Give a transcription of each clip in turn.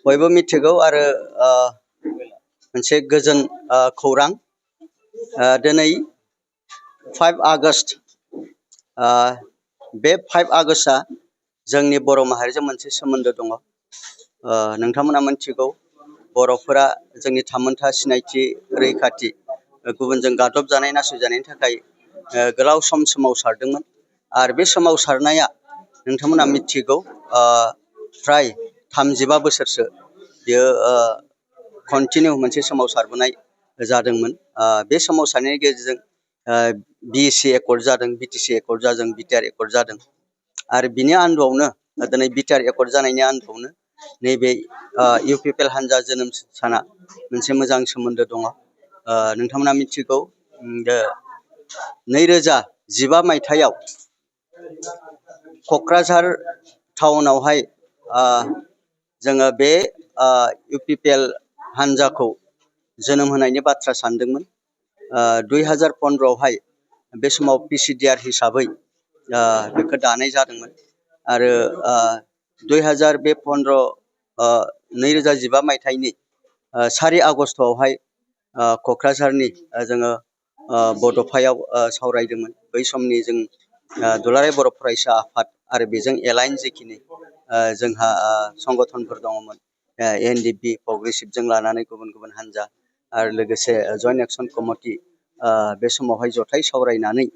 बयबो मिथिगौ आरो मोनसे गोजोन खौरां दिनै 5 आगस्ट बे 5 आगस्टआ जोंनि बर' माहारिजों मोनसे सोमोन्दो दङ। नोंथांमोना मिथिगौ बर'फोरा जोंनि थामोनथा सिनायथि रैखाथि गुबुनजों गादबजानाय नासयजानायनि थाखाय गोलाव सम सोमावसारदोंमोन आरो बे सोमावसारनाया नोंथांमोना मिथिगौ फ्राय 35 बोसोरसो बियो कन्टिनिउ मोनसे सोमावसारबोनाय जादोंमोन। बे सोमावसारनायनि गेजेरजों बिएसि एकर्ड जादों, बिटिसि एकर्ड जादों, बिटिआर एकर्ड जादों आरो बिनि आन्दोआवनो दिनै बिटिआर एकर्ड जानायनि आन्दोआवनो नैबे इउपिपिएल हान्जा जोनोम साना मोनसे मोजां सोमोन्दो दङ। नोंथांमोना मिथिगौ 2015 मायथाइयाव क'क्राझार टाउनावहाय जोङो बे इउपिपिएल हान्जाखौ जोनोम होनायनि बाथ्रा सानदोंमोन। 2015आवहाय बे समाव पिसिडिआर हिसाबै बेखौ दानाय जादोंमोन आरो 2015 मायथाइनि 4 आगस्टआवहाय क'क्राझारनि जोङो बड'फायाव सावरायदोंमोन। बै समनि जों दुलाराय बर' फरायसा आफाद आरो बेजों एलाइन जिखिनि जोंहा संगठनफोर दङमोन, एनडिपि प्रग्रेसिभजों लानानै गुबुन गुबुन हान्जा आरो लोगोसे जइन्ट एक्सन कमिटि बे समावहाय जथाय सावरायनानै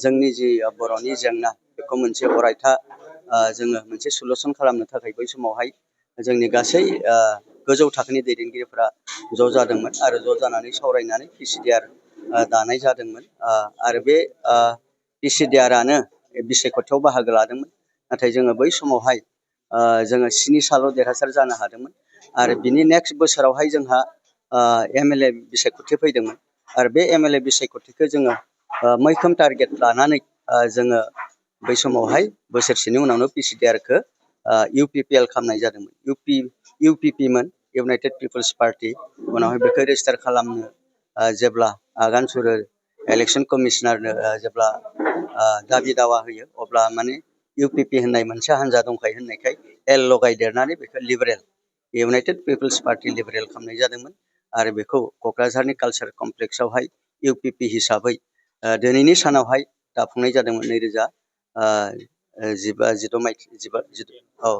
जोंनि जि बर'नि जेंना बेखौ मोनसे अरायथा जोङो मोनसे सलुसन खालामनो थाखाय बै समावहाय जोंनि गासै गोजौ थाखोनि दैदेनगिरिफोरा ज' जादोंमोन आरो ज' जानानै सावरायनानै पिसिडिआर दानाय जादोंमोन आरो बे पिसिडिआरआनो बिसायख'थियाव बाहागो लादोंमोन। नाथाय जोङो बै समावहाय जोङो 7 साल' देरहासार जानो हादोंमोन आरो बिनि नेक्स्ट बोसोरावहाय जोंहा एमएलए बिसायख'थि फैदोंमोन आरो बे एमएलए बिसायख'थिखौ जोङो मैखोम टारगेट लानानै जोङो बै समावहाय बोसोरसेनि उनावनो पिसिडिआरखौ इउपिपिएल खालामनाय जादोंमोन। इउपिपिमोन, इउनाइटेड पिपल्स पार्टी। उनावहाय बेखौ रेजिस्टार खालामनो जेब्ला आगान सुरो इलेक्सन कमिशनारनो जेब्ला दाबि दावा होयो अब्ला माने इउपिपि होननाय मोनसे हान्जा दंखायो होननायखाय एल लगायदेरनानै बेखौ लिबारेल, इउनाइटेड पिपल्स पार्टी लिबारेल खालामनाय जादोंमोन आरो बेखौ क'क्राझारनि कालचार कमप्लेक्सआवहाय इउपिपि हिसाबै दिनैनि सानावहाय दाफुंनाय जादोंमोन। 2016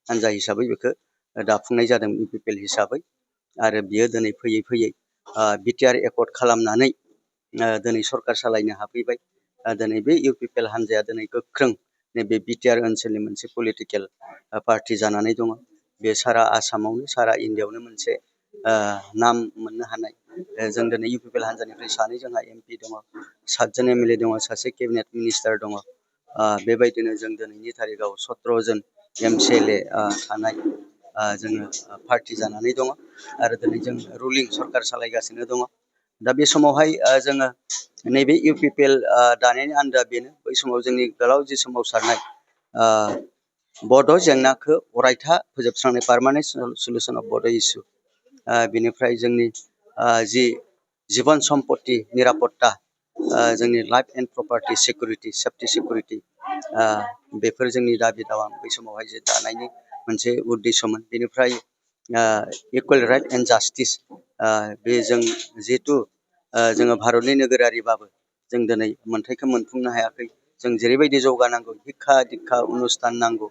हान्जा हिसाबै बेखौ दाफुंनाय जादों इउपिपिएल हिसाबै आरो बियो दिनै फैयै फैयै बिटिआर एकर्ड खालामनानै दिनै सरकार सालायनो हाफैबाय। दिनै बे इउपिपिएल हान्जाया दिनै गोख्रों नैबे बिटिआर ओनसोलनि मोनसे पलिटिकेल पार्टी जानानै दङ। बे सारा आसामावनो सारा इन्डियाआवनो मोनसे नाम मोननो हानाय। जों दिनै इउपिपिएल हान्जानिफ्राय 2 जोंहा एमपि दङ, 7 जन एमएलए दङ, 1 केबिनेट मिनिस्टार दङ। बेबायदिनो जों दिनैनि थारिखआव 17 जन एमसिएलए थानाय जोङो पार्टी जानानै दङ आरो दिनै जों रुलिं सरकार सालायगासिनो दङ। दा बे समावहाय जोङो नैबे इउपिपिएल दानायनि आन्दोआ बेनो बै समाव जोंनि गोलाव जि सोमावसारनाय बड' जेंनाखौ अरायथा फोजोबस्रांनाय, पार्मानेन्ट सलुसन अफ बड' इस्यु। बेनिफ्राय जोंनि जि जिबन सम्पति निरापत्ता, जोंनि life and property security, safety security, बेफोर जोंनि दाबि दावा बै समावहाय जे दानायनि मोनसे उद्देश्यमोन। बेनिफ्राय इकुवेल राइट एन्ड जास्टिस, बे जों जिहेथु जोङो भारतनि नोगोरारिबाबो जों दिनै मोनथायखौ मोनफुंनो हायाखै। जों जेरैबायदि जौगानांगौ हिक्खा दिक्खा अनुस्थान नांगौ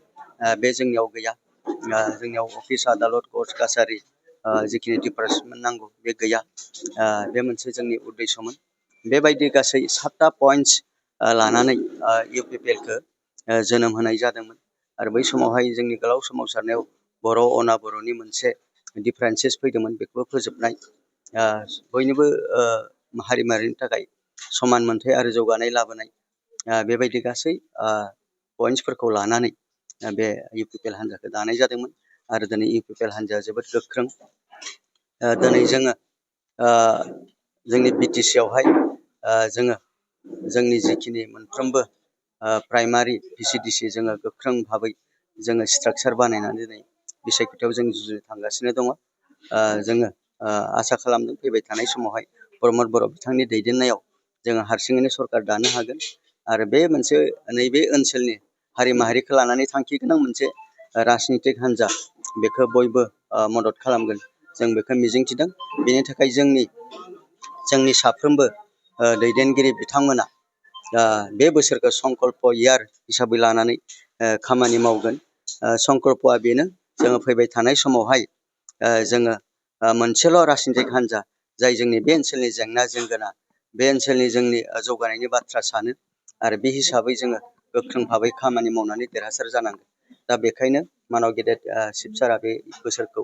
बे जोंनियाव गैया। जोंनियाव अफिस आदालत कर्ट कासारि जिखिनि डिपार्टमेन्ट नांगौ बे गैया। बे मोनसे जोंनि उद्देश्यमोन। बेबायदि गासै 7टा पइन्ट्स लानानै इउपिपिएलखौ जोनोम होनाय जादोंमोन आरो बै समावहाय जोंनि गोलाव सोमावसारनायाव बर' अना बर'नि मोनसे डिफारेन्सेस फैदोंमोन, बेखौबो फोजोबनाय, बयनिबो हारि माहारिनि थाखाय समान मोनथाय आरो जौगानाय लाबोनाय, बेबायदि गासै पइन्ट्सफोरखौ लानानै बे इउपिपिएल हान्जाखौ दानाय जादोंमोन आरो दिनै इउपिपिएल हान्जाया जोबोद गोख्रों। दिनै जोङो जोंनि बिटिसिआवहाय जोङो जोंनि जिखिनि मोनफ्रोमबो प्राइमारि भिसिडिसि जोङो गोख्रों भाबै जोङो स्ट्राक्चार बानायनानै दिनै बिसायख'थियाव जों जुजिनो थांगासिनो दङ। जोङो आसा खालामदों फैबाय थानाय समावहाय प्रमद बर' बिथांनि दैदेननायाव जोङो हारसिङैनो सरकार दानो हागोन आरो बे मोनसे नैबे ओनसोलनि हारि माहारिखौ लानानै थांखि गोनां मोनसे राजनितिक हान्जा बेखौ बयबो मदद खालामगोन जों बेखौ मिजिंथिदों। बेनि थाखाय जोंनि साफ्रोमबो दैदेनगिरि बिथांमोना बे बोसोरखौ संकल्प इयार हिसाबै लानानै खामानि मावगोन। संकल्पआ बेनो, जोङो फैबाय थानाय समावहाय जोङो मोनसेल' राजनितिक हान्जा जाय जोंनि बे ओनसोलनि जेंना जेंगोना, बे ओनसोलनि जोंनि जौगानायनि बाथ्रा सानो आरो बे हिसाबै जोङो गोख्रों भाबै खामानि मावनानै देरहासार जानांगोन। दा बेखायनो मानाव गेदेर शिबसारा बे बोसोरखौ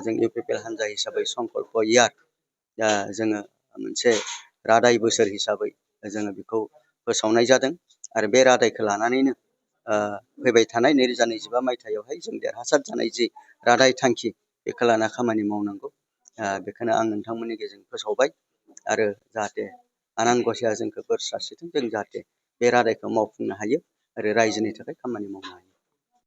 जों इउपिपिएल हान्जा हिसाबै संकल्प इयार जोङो मोनसे रादाय बोसोर हिसाबै जोङो बेखौ फोसावनाय जादों आरो बे रादायखौ लानानैनो फैबाय थानाय 2025 मायथाइयावहाय जों देरहासार जानाय जि रादाय थांखि बेखौ लाना खामानि मावनांगौ। बेखौनो आं नोंथांमोननि गेजेरजों फोसावबाय आरो जाहाथे आनान गसाइआ जोंखौ बोर सारस्रिथों, जों जाहाथे बे रादायखौ मावफुंनो हायो आरो रायजोनि थाखाय खामानि मावनो हायो।